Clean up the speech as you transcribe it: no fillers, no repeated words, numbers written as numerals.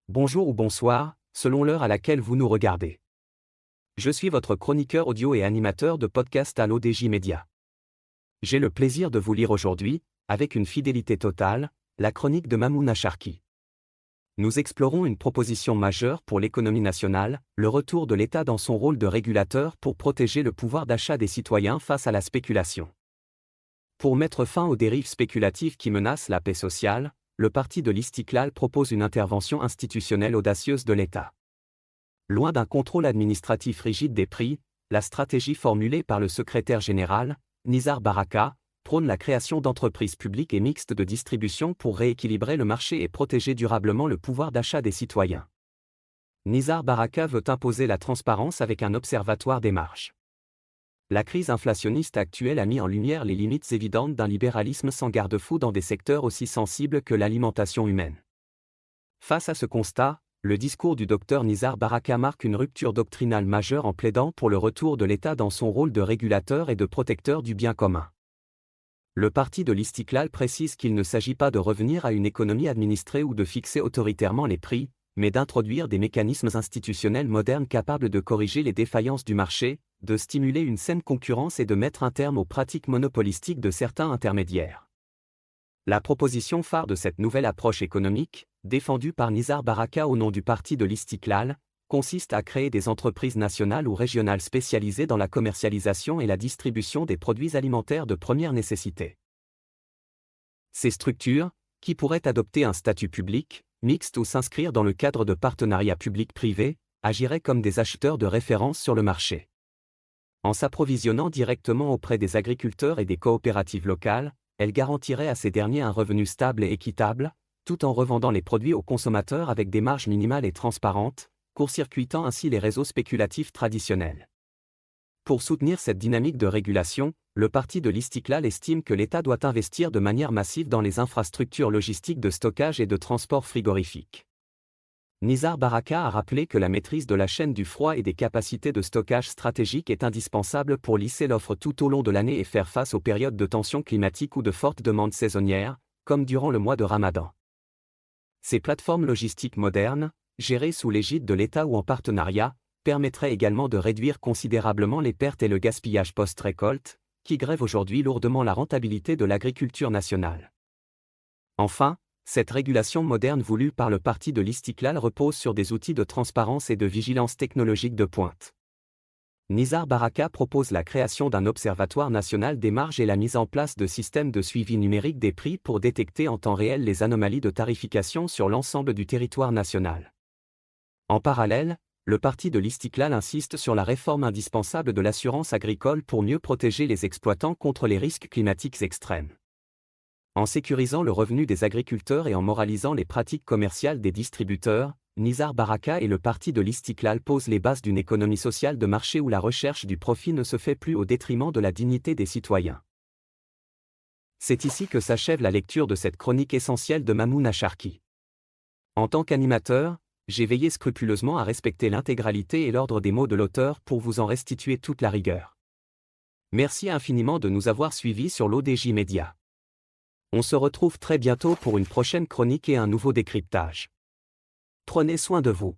bonjour ou bonsoir, selon l'heure à laquelle vous nous regardez. Je suis votre chroniqueur audio et animateur de podcast à l'ODJ Média. J'ai le plaisir de vous lire aujourd'hui, avec une fidélité totale, la chronique de Mamouna Charki. Nous explorons une proposition majeure pour l'économie nationale, le retour de l'État dans son rôle de régulateur pour protéger le pouvoir d'achat des citoyens face à la spéculation. Pour mettre fin aux dérives spéculatives qui menacent la paix sociale, le parti de l'Istiklal propose une intervention institutionnelle audacieuse de l'État. Loin d'un contrôle administratif rigide des prix, la stratégie formulée par le secrétaire général, Nizar Baraka, prône la création d'entreprises publiques et mixtes de distribution pour rééquilibrer le marché et protéger durablement le pouvoir d'achat des citoyens. Nizar Baraka veut imposer la transparence avec un observatoire des marges. La crise inflationniste actuelle a mis en lumière les limites évidentes d'un libéralisme sans garde-fou dans des secteurs aussi sensibles que l'alimentation humaine. Face à ce constat, le discours du docteur Nizar Baraka marque une rupture doctrinale majeure en plaidant pour le retour de l'État dans son rôle de régulateur et de protecteur du bien commun. Le parti de l'Istiklal précise qu'il ne s'agit pas de revenir à une économie administrée ou de fixer autoritairement les prix, mais d'introduire des mécanismes institutionnels modernes capables de corriger les défaillances du marché, de stimuler une saine concurrence et de mettre un terme aux pratiques monopolistiques de certains intermédiaires. La proposition phare de cette nouvelle approche économique, défendue par Nizar Baraka au nom du parti de l'Istiklal, consiste à créer des entreprises nationales ou régionales spécialisées dans la commercialisation et la distribution des produits alimentaires de première nécessité. Ces structures, qui pourraient adopter un statut public, mixte ou s'inscrire dans le cadre de partenariats publics-privés, agiraient comme des acheteurs de référence sur le marché. En s'approvisionnant directement auprès des agriculteurs et des coopératives locales, elles garantiraient à ces derniers un revenu stable et équitable, tout en revendant les produits aux consommateurs avec des marges minimales et transparentes, court-circuitant ainsi les réseaux spéculatifs traditionnels. Pour soutenir cette dynamique de régulation, le parti de l'Istiklal estime que l'État doit investir de manière massive dans les infrastructures logistiques de stockage et de transport frigorifique. Nizar Baraka a rappelé que la maîtrise de la chaîne du froid et des capacités de stockage stratégiques est indispensable pour lisser l'offre tout au long de l'année et faire face aux périodes de tension climatique ou de forte demande saisonnière, comme durant le mois de Ramadan. Ces plateformes logistiques modernes, gérées sous l'égide de l'État ou en partenariat, permettraient également de réduire considérablement les pertes et le gaspillage post-récolte, qui grèvent aujourd'hui lourdement la rentabilité de l'agriculture nationale. Enfin, cette régulation moderne voulue par le parti de l'Istiklal repose sur des outils de transparence et de vigilance technologique de pointe. Nizar Baraka propose la création d'un observatoire national des marges et la mise en place de systèmes de suivi numérique des prix pour détecter en temps réel les anomalies de tarification sur l'ensemble du territoire national. En parallèle, le parti de l'Istiklal insiste sur la réforme indispensable de l'assurance agricole pour mieux protéger les exploitants contre les risques climatiques extrêmes. En sécurisant le revenu des agriculteurs et en moralisant les pratiques commerciales des distributeurs, Nizar Baraka et le parti de l'Istiklal posent les bases d'une économie sociale de marché où la recherche du profit ne se fait plus au détriment de la dignité des citoyens. C'est ici que s'achève la lecture de cette chronique essentielle de Mamouna Charki. En tant qu'animateur, j'ai veillé scrupuleusement à respecter l'intégralité et l'ordre des mots de l'auteur pour vous en restituer toute la rigueur. Merci infiniment de nous avoir suivis sur l'ODJ Média. On se retrouve très bientôt pour une prochaine chronique et un nouveau décryptage. Prenez soin de vous.